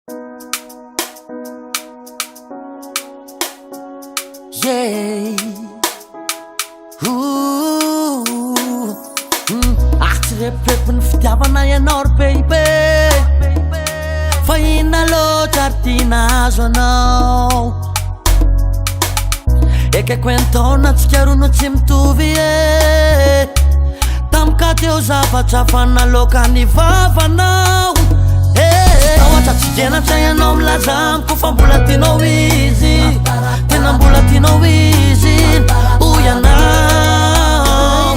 Yeah. Tsy repirepi ny fitiavana ianao baby, fa inona loatra ary tiana azo anao. Ekaiko antaona antsika roa no tsy mitovy e. Tamika teo zavatra fa nalaoka ny vavanao. Ohatra tsy genatra ianao milaza amiko fa mbola tianao izy, tena mbola tianao izy hoy anao.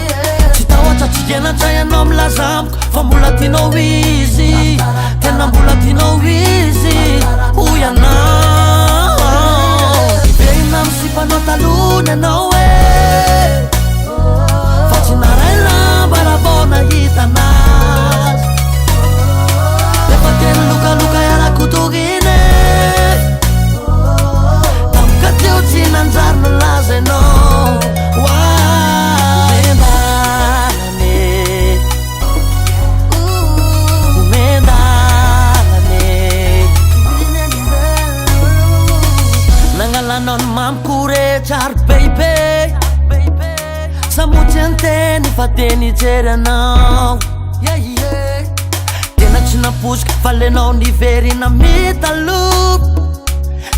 Tsy tahotra tsy genatra ianao milaza amiko fa mbola tianao izy, tena mbola tianao izy hoy anao. Iverina misipanao talony anao e, fa tsy naray lamba raha vao nahita anazy. Efa tena lokaloka iarako togine, tamika teo tsy nanjary nalaza ianao. Nangalanao ny mamiko rehetra ary baby, samotsy anteny fa teny hijery anao. Tena tsy naposika fa lenao niverina mitalo,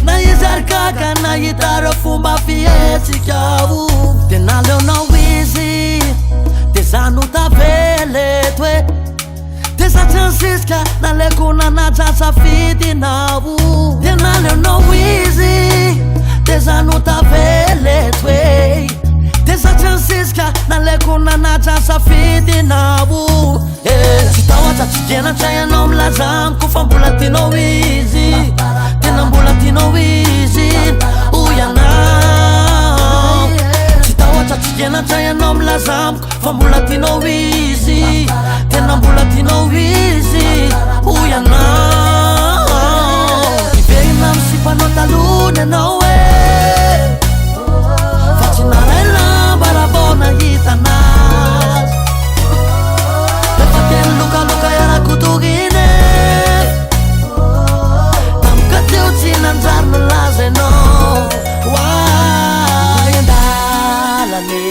na izy ary gaga nahita reo fomba fihetsika. Tena leonao izy, de za no tavele toe, de za tsy ansisika naleko nanaja safidinao. Tena leonao izy, de za no tavele toe, de za tsy ansisika naleko nanaja safidinao. Tsy tahotra tsy genatra ianao milaza amiko fa mbola tianao izy, tena mbola tianao izy hoy anao. Tsy tahotra tsy genatra ianao milaza amiko fa mbola tianao izy, tena mbola tianao izy hoy anao. Iverina misipanao talony anao e, fa tsy naray lamba raha vao nahita anazy. Efa tena lokaloka iarako togine, tamika teo tsy nanjary nalaza ianao. Endalane,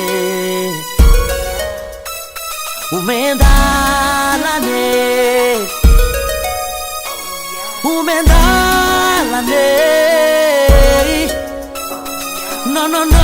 omendalane, omendalane. No, no, no.